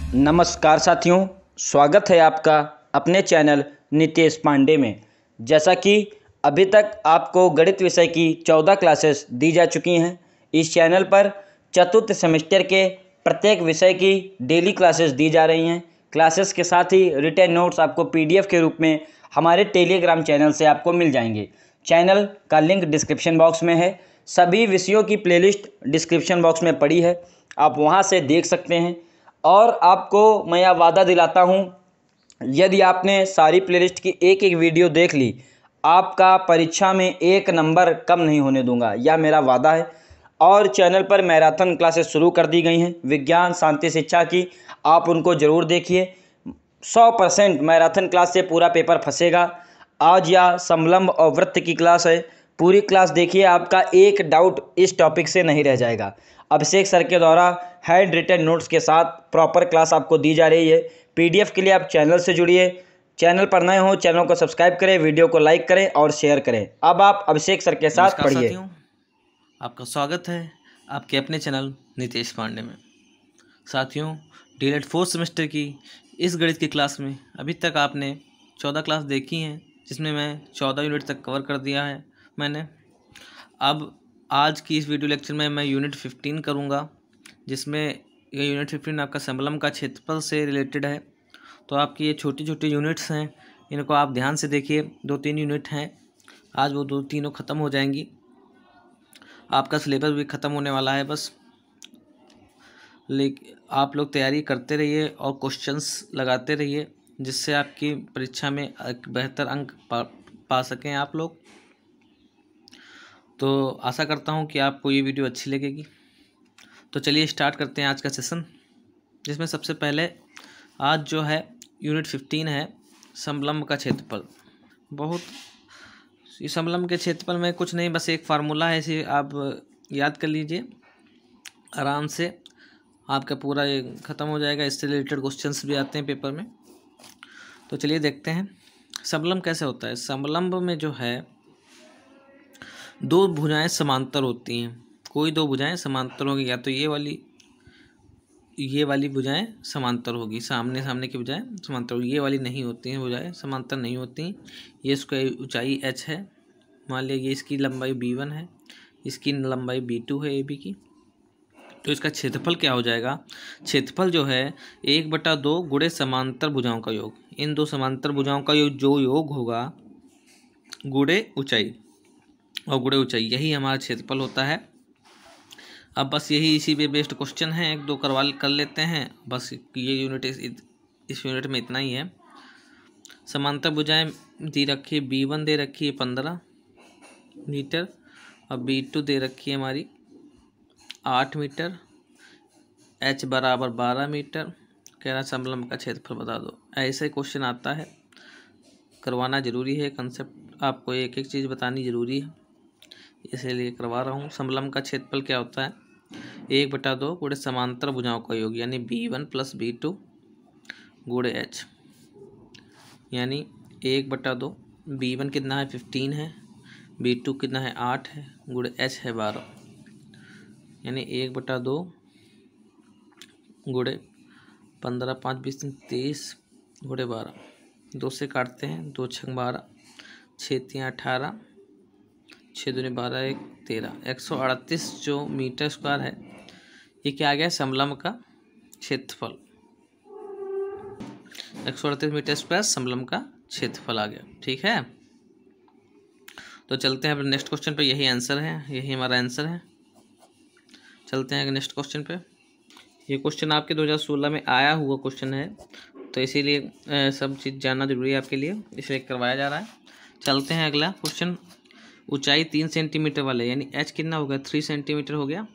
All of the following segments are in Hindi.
नमस्कार साथियों, स्वागत है आपका अपने चैनल नितेश पांडे में। जैसा कि अभी तक आपको गणित विषय की 14 क्लासेस दी जा चुकी हैं। इस चैनल पर चतुर्थ सेमेस्टर के प्रत्येक विषय की डेली क्लासेस दी जा रही हैं। क्लासेस के साथ ही रिटन नोट्स आपको पीडीएफ के रूप में हमारे टेलीग्राम चैनल से आपको मिल जाएंगे। चैनल का लिंक डिस्क्रिप्शन बॉक्स में है। सभी विषयों की प्लेलिस्ट डिस्क्रिप्शन बॉक्स में पड़ी है, आप वहां से देख सकते हैं। और आपको मैं यह वादा दिलाता हूं, यदि आपने सारी प्लेलिस्ट की एक एक वीडियो देख ली, आपका परीक्षा में 1 नंबर कम नहीं होने दूंगा, यह मेरा वादा है। और चैनल पर मैराथन क्लासेस शुरू कर दी गई हैं विज्ञान शांति शिक्षा की, आप उनको ज़रूर देखिए। 100% मैराथन क्लास से पूरा पेपर फंसेगा। आज या समलंब और वृत्त की क्लास है, पूरी क्लास देखिए, आपका एक डाउट इस टॉपिक से नहीं रह जाएगा। अभिषेक सर के द्वारा हैंड रिटन नोट्स के साथ प्रॉपर क्लास आपको दी जा रही है। पीडीएफ के लिए आप चैनल से जुड़िए। चैनल पर नए हो, चैनल को सब्सक्राइब करें, वीडियो को लाइक करें और शेयर करें। अब आप अभिषेक सर के साथ पढ़िए। साथियों, आपका स्वागत है आपके अपने चैनल नितेश पांडे में। साथियों, डीएलएड 4th सेमेस्टर की इस गणित की क्लास में अभी तक आपने 14 क्लास देखी हैं, जिसमें मैं 14 यूनिट तक कवर कर दिया है मैंने। अब आज की इस वीडियो लेक्चर में मैं यूनिट 15 करूँगा, जिसमें ये यूनिट 15 आपका समलंब का क्षेत्रफल से रिलेटेड है। तो आपकी ये छोटी छोटी यूनिट्स हैं, इनको आप ध्यान से देखिए। 2-3 यूनिट हैं, आज वो 2-3 ख़त्म हो जाएंगी। आपका सिलेबस भी ख़त्म होने वाला है बस। लेकिन आप लोग तैयारी करते रहिए और क्वेश्चंस लगाते रहिए, जिससे आपकी परीक्षा में बेहतर अंक पा सकें आप लोग। तो आशा करता हूं कि आपको ये वीडियो अच्छी लगेगी। तो चलिए स्टार्ट करते हैं आज का सेशन, जिसमें सबसे पहले आज जो है यूनिट 15 है समलंब का क्षेत्रफल। बहुत इस समलंब के क्षेत्रफल में कुछ नहीं, बस एक फार्मूला है, इसे आप याद कर लीजिए आराम से, आपका पूरा ये ख़त्म हो जाएगा। इससे रिलेटेड क्वेश्चंस भी आते हैं पेपर में। तो चलिए देखते हैं समलंब कैसे होता है। समलंब में जो है दो भुजाएं समांतर होती हैं। कोई दो भुजाएं समांतर होगी, या तो ये वाली भुजाएं समांतर होगी, सामने सामने की भुजाएं समांतर होगी। ये वाली नहीं होती हैं, भुजाएं समांतर नहीं होती। ये इसकी ऊंचाई h है, मान लिया ये इसकी लंबाई b1 है, इसकी लंबाई b2 है AB की। तो इसका क्षेत्रफल क्या हो जाएगा? क्षेत्रफल जो है 1/2 गुणे समांतर भुजाओं का योग। इन दो समांतर भुजाओं का जो योग होगा गुणे ऊंचाई, और गुणे ऊंचाई, यही हमारा क्षेत्रफल होता है। अब बस यही इसी पे बेस्ड क्वेश्चन है, 1-2 कर लेते हैं बस। ये यूनिट इस यूनिट में इतना ही है। समांतर भुजाएं दी रखी है, b1 दे रखी है 15 मीटर और b2 दे रखी है हमारी 8 मीटर, h बराबर 12 मीटर। कह रहा समलंब का क्षेत्रफल बता दो। ऐसे क्वेश्चन आता है, करवाना जरूरी है। कंसेप्ट आपको एक एक चीज़ बतानी जरूरी है, इसीलिए करवा रहा हूँ। समलंब का क्षेत्रफल क्या होता है? 1/2 गुणे समांतर भुजाओं का योग, यानी b1 + b2 गुणे h, यानी 1/2। b1 कितना है? 15 है। b2 कितना है? 8 है। गुणे h है 12, यानी 1/2 गुणे 15, 5 20 23 गुणे 12। 2 से काटते हैं, 2 छंग 12, 6 3 18, 6 दूनी 12, 1 13, 138 जो मीटर स्क्वायर है, ये क्या आ गया? समलंब का क्षेत्रफल। 138 मीटर स्क्वायर समलंब का क्षेत्रफल आ गया। ठीक है, तो चलते हैं अपने नेक्स्ट क्वेश्चन पे। यही आंसर है, यही हमारा आंसर है। चलते हैं नेक्स्ट क्वेश्चन पे। ये क्वेश्चन आपके 2016 में आया हुआ क्वेश्चन है, तो इसीलिए सब चीज़ जानना जरूरी है आपके लिए, इसलिए करवाया जा रहा है। चलते हैं अगला क्वेश्चन। ऊंचाई 3 सेंटीमीटर वाले, यानी h कितना हो गया? 3 सेंटीमीटर हो गया।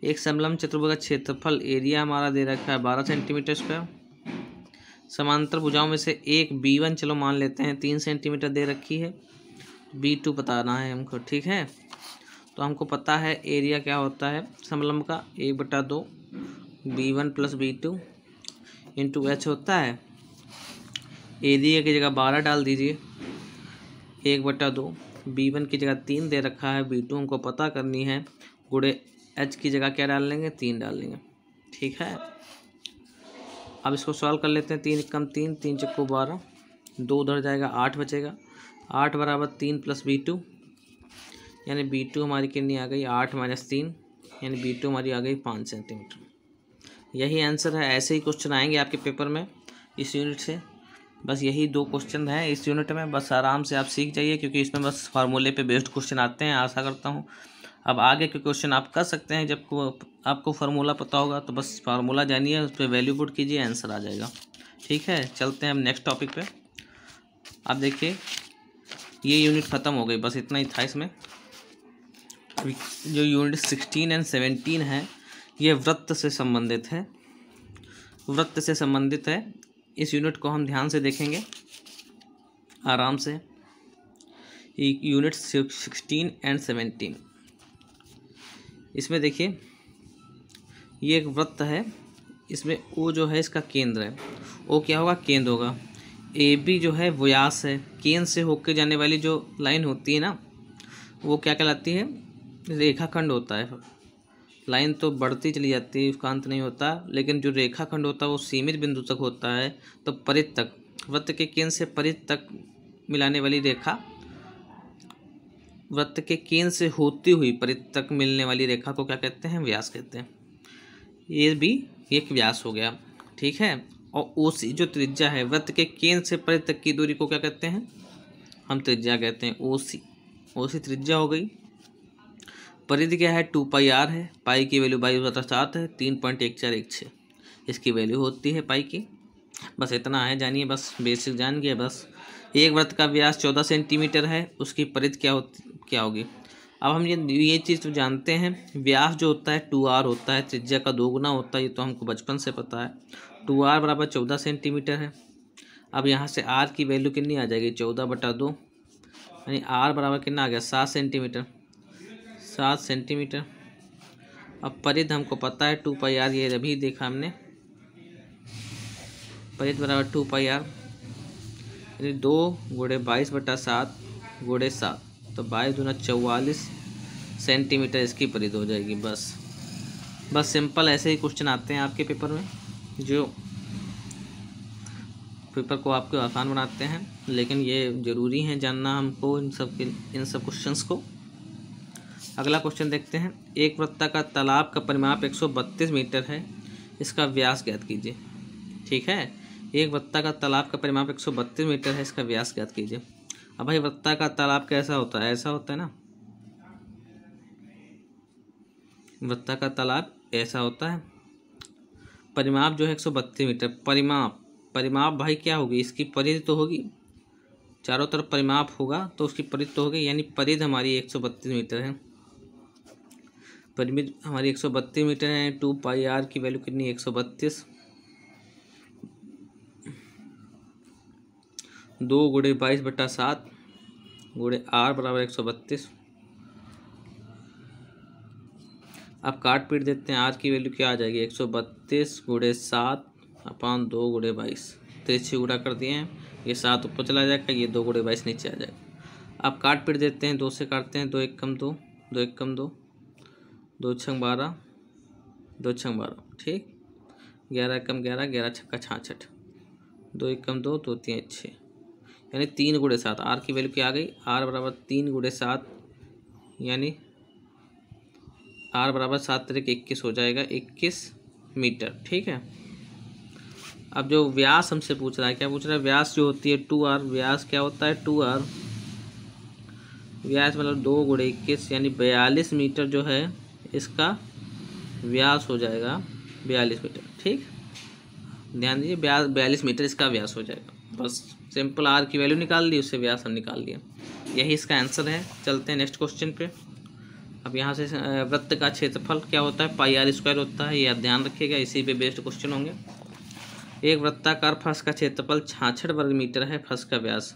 एक समलंब चतुर्भुज का क्षेत्रफल, एरिया हमारा दे रखा है 12 सेंटीमीटर स्क्वायर। समांतर भुजाओं में से एक b1 चलो मान लेते हैं 3 सेंटीमीटर दे रखी है, b2 बताना है हमको। ठीक है, तो हमको पता है एरिया क्या होता है समलंब का, 1/2 b1 + b2 इंटू h होता है। एरिया की जगह 12 डाल दीजिए, 1/2 b1 की जगह 3 दे रखा है, b2 हमको पता करनी है, गुणे h की जगह क्या डाल लेंगे? 3 डाल लेंगे। ठीक है, अब इसको सॉल्व कर लेते हैं। 3 कम 3, 3 चक्कू 12, 2 उधर जाएगा, 8 बचेगा। 8 बराबर 3 + B2, यानी B2 हमारी कितनी आ गई, 8 - 3, यानी B2 हमारी आ गई 5 सेंटीमीटर। यही आंसर है। ऐसे ही क्वेश्चन आएंगे आपके पेपर में इस यूनिट से। बस यही 2 क्वेश्चन हैं इस यूनिट में, बस आराम से आप सीख जाइए, क्योंकि इसमें बस फार्मूले पे बेस्ड क्वेश्चन आते हैं। आशा करता हूँ अब आगे के क्वेश्चन आप कर सकते हैं। जब आपको फार्मूला पता होगा तो बस फार्मूला जानिए, उस पर वैल्यू पुट कीजिए, आंसर आ जाएगा। ठीक है, चलते हैं हम नेक्स्ट टॉपिक पे। अब देखिए ये यूनिट ख़त्म हो गई, बस इतना ही था इसमें। जो यूनिट 16 और 17 है ये वृत्त से संबंधित है, वृत्त से संबंधित है। इस यूनिट को हम ध्यान से देखेंगे आराम से। यूनिट 16 और 17, इसमें देखिए ये एक वृत्त है, इसमें ओ जो है इसका केंद्र है। ओ क्या होगा, केंद्र होगा। ए बी जो है व्यास है। केंद्र से होकर जाने वाली जो लाइन होती है ना, वो क्या कहलाती है, रेखाखंड होता है। लाइन तो बढ़ती चली जाती है, उसका अंत नहीं होता, लेकिन जो रेखाखंड होता है वो सीमित बिंदु तक होता है। तो परिध तक, वृत्त के केंद्र से परिध तक मिलाने वाली रेखा, वृत्त के केंद्र से होती हुई परिध तक मिलने वाली रेखा को क्या कहते हैं, व्यास कहते हैं। ये भी एक व्यास हो गया। ठीक है, और ओसी जो त्रिज्या है, वृत्त के केंद्र से परिध तक की दूरी को क्या कहते हैं, हम त्रिज्या कहते हैं, ओसी। ओसी त्रिज्या हो गई। परिधि क्या है, 2πr है। पाई की वैल्यू 22/7 है, 3.1416 इसकी वैल्यू होती है पाई की। बस इतना है, जानिए, बस बेसिक जान गया। बस एक वृत्त का व्यास 14 सेंटीमीटर है, उसकी परिधि क्या होगी। अब हम ये चीज़ तो जानते हैं, व्यास जो होता है 2r होता है, त्रिज्या का 2 गुना होता है, ये तो हमको बचपन से पता है। 2r बराबर 14 सेंटीमीटर है। अब यहाँ से r की वैल्यू कितनी आ जाएगी, 14/2, यानी r बराबर कितना आ गया, 7 सेंटीमीटर। 7 सेंटीमीटर। अब परिध हमको पता है 2πr, ये अभी देखा हमने। परिध बराबर 2πr, यानी 2 × 22/7 × 7, तो 22 दूना 44 सेंटीमीटर इसकी परिध हो जाएगी। बस सिंपल ऐसे ही क्वेश्चन आते हैं आपके पेपर में, जो पेपर को आपको आसान बनाते हैं, लेकिन ये ज़रूरी है जानना हमको इन सब क्वेश्चंस को। अगला क्वेश्चन देखते हैं। एक वृत्ताकार तालाब का परिमाप 132 मीटर है, इसका व्यास ज्ञात कीजिए। ठीक है, एक वृत्ताकार तालाब का परिमाप 132 मीटर है, इसका व्यास ज्ञात कीजिए। अब भाई वृत्ताकार तालाब कैसा होता है, ऐसा होता है ना, वृत्ताकार तालाब ऐसा होता है। परिमाप जो है 132 मीटर। परिमाप भाई क्या होगी, इसकी परिधि तो होगी, चारों तरफ परिमाप होगा तो उसकी परिधि तो होगी, यानी परिधि हमारी 132 मीटर है। परिमित हमारी 132 मीटर है। 2πr की वैल्यू कितनी, 132। 2 × 22/7 × r बराबर 132। अब काट पीट देते हैं। r की वैल्यू क्या आ जाएगी, 132 × 7/2 × 22। तिरछी गुणा कर दिए हैं, ये 7 ऊपर चला जाएगा, ये 2 × 22 नीचे आ जाएगा। अब काट पीट देते हैं, 2 से काटते हैं, 2 1 कम 2, 2 1 कम 2, 2 6 12, 2 6 12, ठीक। 11 कम 11, 11 छक्का 66, 2 1 कम 2, 2 3 6, यानी 3 × 7। आर की वैल्यू क्या आ गई, r बराबर 3 × 7, यानी r बराबर 7 × 21 हो जाएगा, 21 मीटर। ठीक है, अब जो व्यास हमसे पूछ रहा है, क्या पूछ रहा है, व्यास जो होती है 2r, व्यास क्या होता है 2r, व्यास मतलब 2 × 21, यानी 42 मीटर जो है इसका व्यास हो जाएगा, 42 मीटर। ठीक, ध्यान दीजिए, 42 मीटर इसका व्यास हो जाएगा। बस सिंपल r की वैल्यू निकाल ली, उससे व्यास हम निकाल लिया, यही इसका आंसर है। चलते हैं नेक्स्ट क्वेश्चन पे। अब यहाँ से वृत्त का क्षेत्रफल क्या होता है, πr² होता है, ये आप ध्यान रखिएगा, इसी पे बेस्ड क्वेश्चन होंगे। एक वृत्ताकार फर्श का क्षेत्रफल 66 वर्ग मीटर है, फर्श का व्यास,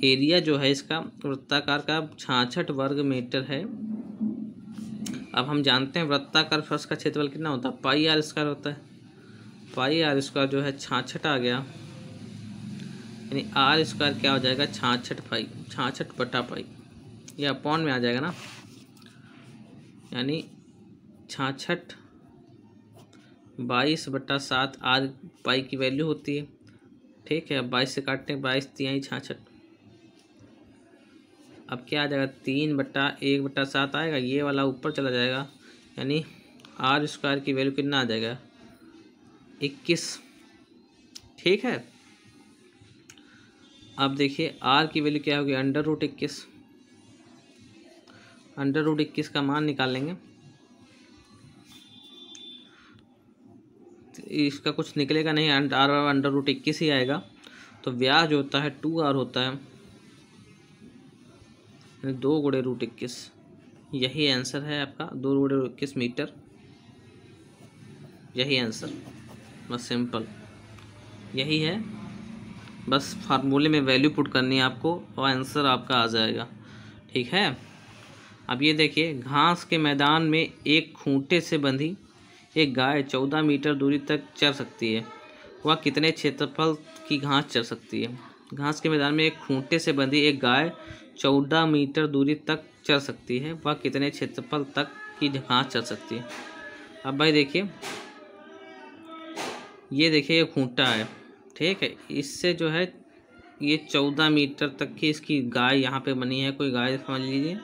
एरिया जो है इसका वृत्ताकार का 66 वर्ग मीटर है। अब हम जानते हैं वृत्ताकार फर्श का क्षेत्रफल कितना होता है, πr² होता है। πr² जो है 66 आ गया, यानी r² क्या हो जाएगा, 66/π, ये अपॉन में आ जाएगा ना, यानी 66 22/7 आर पाई की वैल्यू होती है। ठीक है, 22 से काटते हैं, 22×3=66। अब क्या आ जाएगा, 3/1/7 आएगा, ये वाला ऊपर चला जाएगा, यानी आर स्क्वायर की वैल्यू कितना आ जाएगा, 21। ठीक है, अब देखिए आर की वैल्यू क्या होगी, √21। √21 का मान निकालेंगे, इसका कुछ निकलेगा नहीं, आर √21 ही आएगा। तो व्यास जो होता है 2r होता है, 2 × √21, यही आंसर है आपका, 2 × 21 मीटर, यही आंसर, बस सिंपल यही है। बस फार्मूले में वैल्यू पुट करनी है आपको और आंसर आपका आ जाएगा। ठीक है, अब ये देखिए, घास के मैदान में एक खूंटे से बंधी एक गाय 14 मीटर दूरी तक चल सकती है, वह कितने क्षेत्रफल की घास चल सकती है। घास के मैदान में एक खूंटे से बंधी एक गाय 14 मीटर दूरी तक चल सकती है, वह कितने क्षेत्रफल तक की घास चल सकती है। अब भाई देखिए, ये देखिए ये खूंटा है, ठीक है, इससे जो है ये 14 मीटर तक की इसकी गाय यहाँ पे बनी है, कोई गाय समझ लीजिए,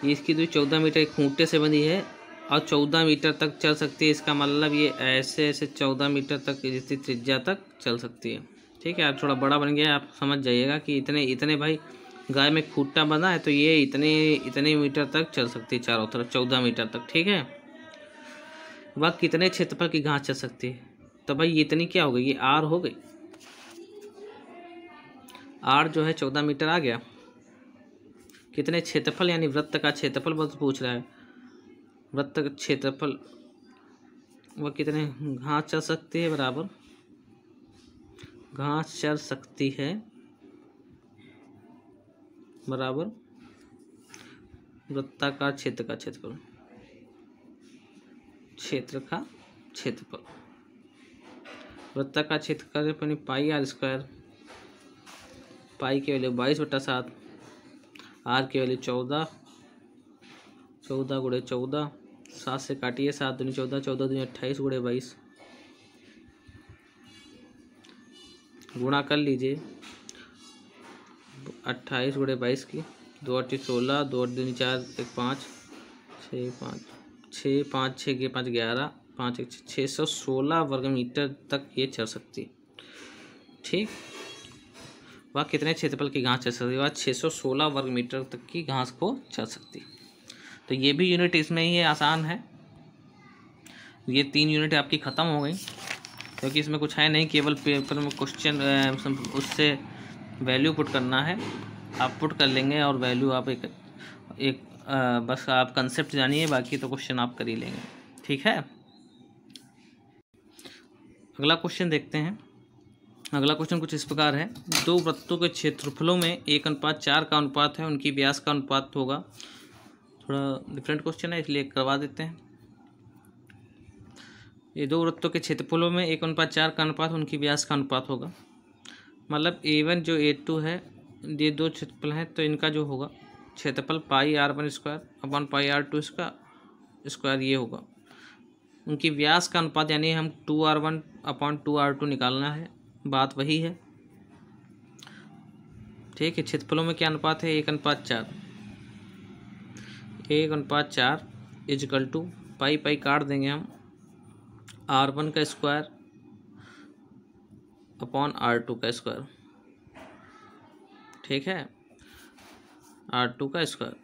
ये इसकी दूरी 14 मीटर खूंटे से बनी है और 14 मीटर तक चल सकती है। इसका मतलब ये ऐसे ऐसे 14 मीटर तक जितनी त्रिज्या तक चल सकती है। ठीक है, आप थोड़ा बड़ा बन गया, आप समझ जाइएगा कि इतने इतने भाई गाय में खूंटा बना है तो ये इतने इतने मीटर तक चल सकती है, चारों तरफ 14 मीटर तक। ठीक है, वह कितने क्षेत्रफल की घास चल सकती है, तो भाई ये इतनी क्या हो गई, ये आर हो गई, आर जो है 14 मीटर आ गया। कितने क्षेत्रफल, यानी वृत्त का क्षेत्रफल बस पूछ रहा है, वृत्त का क्षेत्रफल वह कितने घास चल सकती है, बराबर घास चल सकती है बराबर वृत्ताकार क्षेत्र का क्षेत्रफल, क्षेत्र का क्षेत्रफल, वृत्ताकार क्षेत्र का क्षेत्रफल पाई आर स्क्वायर, पाई की वैल्यू 22/7, आर की वैल्यू 14, 14 × 14, 7 से काटिए, 7 दूनी 14, 14 दूनी 28 × 22, गुणा कर लीजिए 28 × 22 की, 2 × 8 = 16, 2 × 2 = 4, 1 5, 6 5 6 5 6 के 5 11, 5 1 616 वर्ग मीटर तक ये चल सकती है। ठीक, वह कितने क्षेत्रफल की घास चल सकती है, वह 616 वर्ग मीटर तक की घास को चल सकती है। तो ये भी यूनिट इसमें ही है, आसान है। ये 3 यूनिट आपकी ख़त्म हो गई, क्योंकि इसमें कुछ है नहीं, केवल पेपर में क्वेश्चन उससे वैल्यू पुट करना है, आप पुट कर लेंगे और वैल्यू आप एक बस आप कंसेप्ट जानिए, बाकी तो क्वेश्चन आप कर ही लेंगे। ठीक है, अगला क्वेश्चन देखते हैं। अगला क्वेश्चन कुछ इस प्रकार है, दो वृत्तों के क्षेत्रफलों में 1:4 का अनुपात है, उनकी व्यास का अनुपात होगा। थोड़ा डिफरेंट क्वेश्चन है, इसलिए करवा देते हैं। ये दो वृत्तों के क्षेत्रफलों में 1:4 का अनुपात, उनकी व्यास का अनुपात होगा। मतलब A1 जो A2 है, ये दो क्षेत्रफल हैं, तो इनका जो होगा क्षेत्रफल πr1² πr2 इसका स्क्वायर ये होगा। उनकी व्यास का अनुपात यानी हम 2r1/2r2 निकालना है, बात वही है। ठीक है, क्षेत्रफलों में क्या अनुपात है, 1:4, 1:4 = पाई पाई काट देंगे हम, r1 का स्क्वायर r2 का स्क्वायर। ठीक है, r2 का स्क्वायर,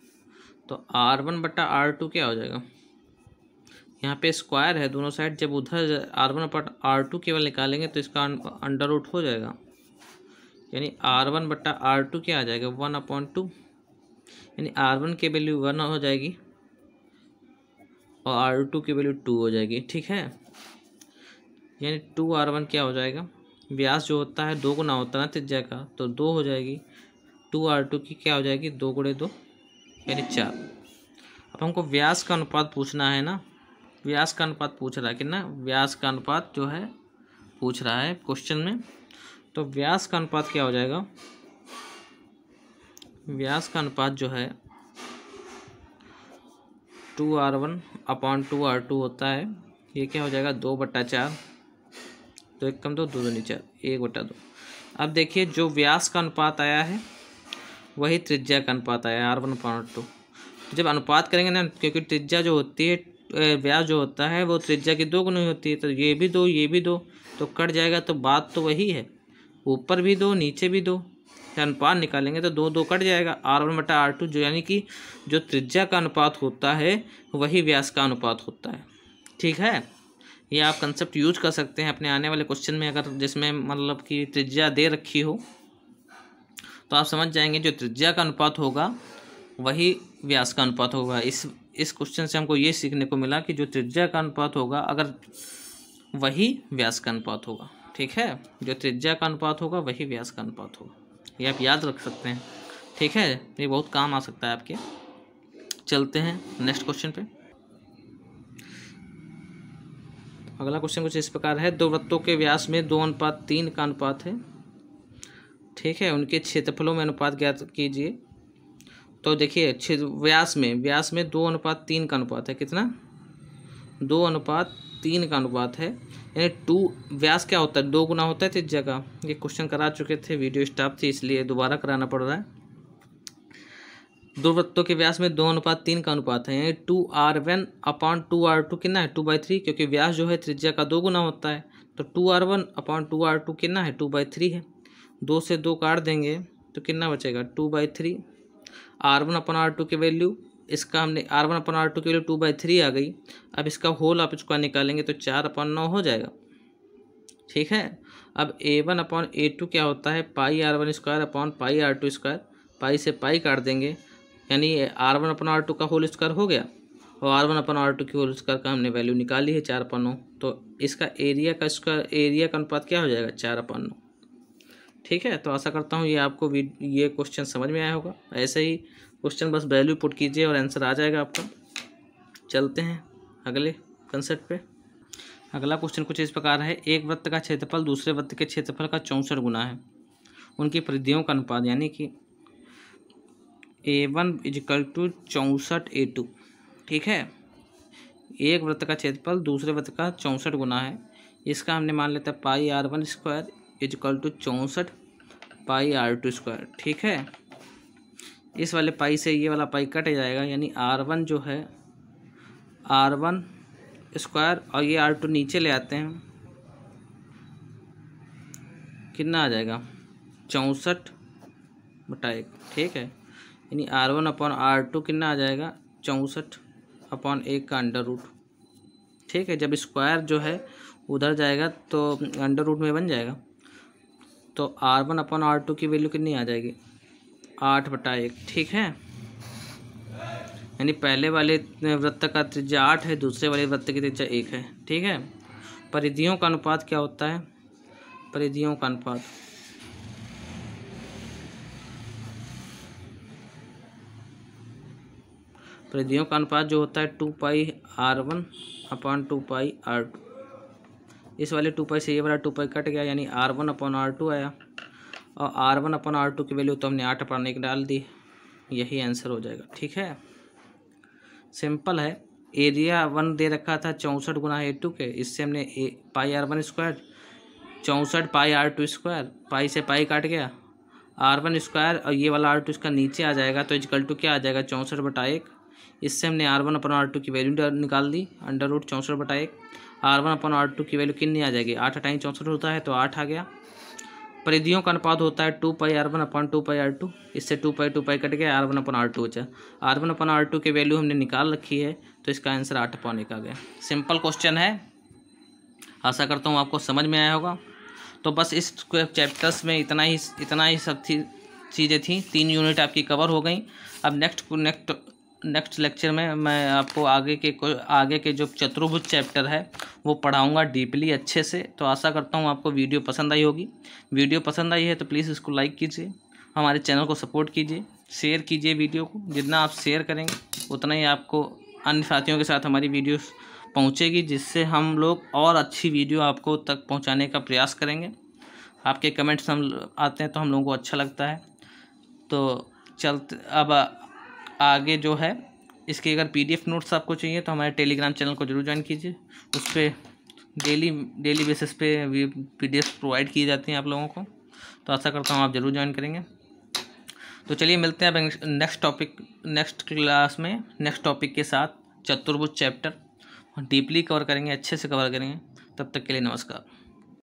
तो r1/r2 क्या हो जाएगा, यहाँ पे स्क्वायर है दोनों साइड, जब उधर r1/r2 केवल निकालेंगे तो इसका अंडर रूट हो जाएगा, यानी r1/r2 क्या आ जाएगा, 1/2, यानी r1 की वैल्यू 1 हो जाएगी और r2 की वैल्यू 2 हो जाएगी। ठीक है, यानी 2r1 क्या हो जाएगा, व्यास जो होता है 2 गुना होता है ना त्रिज्या का, तो 2 हो जाएगी, 2r2 की क्या हो जाएगी, 2 × 2 यानी 4। अब हमको व्यास का अनुपात पूछना है ना, व्यास का अनुपात पूछ रहा है कि ना, व्यास का अनुपात जो है पूछ रहा है क्वेश्चन में, तो व्यास का अनुपात क्या हो जाएगा, व्यास का अनुपात जो है 2r1/2r2 होता है, ये क्या हो जाएगा 2/4, तो 1 कम 2, 2 दूनी 4, 1/2। अब देखिए जो व्यास का अनुपात आया है वही त्रिज्या का अनुपात आया है R1/2। जब अनुपात करेंगे ना, क्योंकि त्रिज्या जो होती है, व्यास जो होता है वो त्रिज्या की 2 गुनी होती है, तो ये भी 2 ये भी 2, तो कट जाएगा, तो बात तो वही है, ऊपर भी 2 नीचे भी 2, अनुपात निकालेंगे तो 2 2 कट जाएगा। R1/R2 जो यानी कि जो त्रिज्या का अनुपात होता है वही व्यास का अनुपात होता है। ठीक है, ये आप कंसेप्ट यूज कर सकते हैं अपने आने वाले क्वेश्चन में, अगर जिसमें मतलब कि त्रिज्या दे रखी हो तो आप समझ जाएंगे जो त्रिज्या का अनुपात होगा वही व्यास का अनुपात होगा। इस क्वेश्चन से हमको ये सीखने को मिला कि जो त्रिज्या का अनुपात होगा अगर वही व्यास का अनुपात होगा। ठीक है, जो त्रिज्या का अनुपात होगा वही व्यास का अनुपात होगा, ये आप याद रख सकते हैं। ठीक है, ये बहुत काम आ सकता है आपके। चलते हैं नेक्स्ट क्वेश्चन पे। अगला क्वेश्चन कुछ इस प्रकार है, दो वृत्तों के व्यास में 2:3 का अनुपात है। ठीक है, उनके क्षेत्रफलों में अनुपात ज्ञात कीजिए। तो देखिए व्यास में 2:3 का अनुपात है। कितना? 2:3 का अनुपात है, यानी 2 व्यास क्या होता है 2 गुना होता है त्रिज्या का। ये क्वेश्चन करा चुके थे, वीडियो स्टॉप थी इसलिए दोबारा कराना पड़ रहा है। दो वृत्तों के व्यास में 2:3 का अनुपात है, यानी 2R1/2R2 कितना है 2/3, क्योंकि व्यास जो है त्रिज्या का 2 गुना होता है, तो 2R1/2R2 कितना है 2/3 है। 2 से 2 काट देंगे तो कितना बचेगा 2/3। R1/R2 की वैल्यू, इसका हमने R1/R2 की वैल्यू 2/3 आ गई। अब इसका होल आप इसका निकालेंगे तो 4/9 हो जाएगा। ठीक है, अब A1/A2 क्या होता है πR1² पाई से पाई काट देंगे, यानी R1/R2 का होल स्क्वायर हो गया, और R1/R2 की होल स्क्वायर का हमने वैल्यू निकाली है 4/9, तो इसका एरिया का अनुपात क्या हो जाएगा 4/9। ठीक है, तो आशा करता हूँ ये आपको ये क्वेश्चन समझ में आया होगा। ऐसे ही क्वेश्चन बस वैल्यू पुट कीजिए और आंसर आ जाएगा आपका। चलते हैं अगले कंसेप्ट पे। अगला क्वेश्चन कुछ इस प्रकार है, एक वृत्त का क्षेत्रफल दूसरे वृत्त के क्षेत्रफल का 64 गुना है। उनकी परिधियों का अनुपात, यानी कि A1 = 64 A2। ठीक है, एक वृत्त का क्षेत्रफल दूसरे वृत्त का 64 गुना है। इसका हमने मान लेते हैं πR1² = 64 πR2²। ठीक है, इस वाले पाई से ये वाला पाई कट जाएगा, यानी R1 जो है R1² और ये R2 नीचे ले आते हैं, कितना आ जाएगा 64/1। ठीक है, यानी R1/R2 कितना आ जाएगा 64/1 का अंडर रूट। ठीक है, जब स्क्वायर जो है उधर जाएगा तो अंडर रूट में बन जाएगा, तो R1/R2 की वैल्यू कितनी आ जाएगी 8/1। ठीक है, यानी पहले वाले वृत्त का त्रिज्या 8 है, दूसरे वाले वृत्त की त्रिज्या 1 है। ठीक है, परिधियों का अनुपात क्या होता है, परिधियों का अनुपात जो होता है 2πR1/2πR2। इस वाले 2π से ये वाला 2π कट गया, यानी R1/R2 आया, और R1/R2 की वैल्यू तो हमने 8/1 डाल दी, यही आंसर हो जाएगा। ठीक है, सिंपल है। एरिया 1 दे रखा था 64 गुना A2 के, इससे हमने πR1² 64 πR2², पाई से पाई काट गया, R1² और ये वाला R2 इसका नीचे आ जाएगा, तो इक्वल टू क्या आ जाएगा 64/1। इससे हमने R1/R2 की वैल्यू निकाल दी, अंडर रूट 64/1। R1/R2 की वैल्यू कितनी आ जाएगी 8 × 64 होता है, तो 8 आ गया। परिधियों का अनुपात होता है 2πR1/2πR2, इससे 2π कट गया, R1/R2 बचा। R1/R2 की वैल्यू हमने निकाल रखी है, तो इसका आंसर 8/1 आ गया। सिंपल क्वेश्चन है, आशा करता हूँ आपको समझ में आया होगा। तो बस इस चैप्टर्स में इतना ही सब चीज़ें थी, 3 यूनिट आपकी कवर हो गई। अब नेक्स्ट लेक्चर में मैं आपको आगे के जो चतुर्भुज चैप्टर है वो पढ़ाऊंगा डीपली अच्छे से। तो आशा करता हूँ आपको वीडियो पसंद आई होगी। वीडियो पसंद आई है तो प्लीज़ इसको लाइक कीजिए, हमारे चैनल को सपोर्ट कीजिए, शेयर कीजिए वीडियो को। जितना आप शेयर करेंगे उतना ही आपको अन्य साथियों के साथ हमारी वीडियो पहुँचेगी, जिससे हम लोग और अच्छी वीडियो आपको तक पहुँचाने का प्रयास करेंगे। आपके कमेंट्स हम आते हैं तो हम लोगों को अच्छा लगता है। तो चलते अब आगे जो है इसके अगर PDF नोट्स आपको चाहिए तो हमारे टेलीग्राम चैनल को जरूर ज्वाइन कीजिए। उस पर डेली बेसिस पे PDF प्रोवाइड की जाती हैं आप लोगों को, तो आशा करता हूँ आप ज़रूर ज्वाइन करेंगे। तो चलिए मिलते हैं अब नेक्स्ट क्लास में नेक्स्ट टॉपिक के साथ। चतुर्भुज चैप्टर डीपली कवर करेंगे, अच्छे से कवर करेंगे। तब तक के लिए नमस्कार।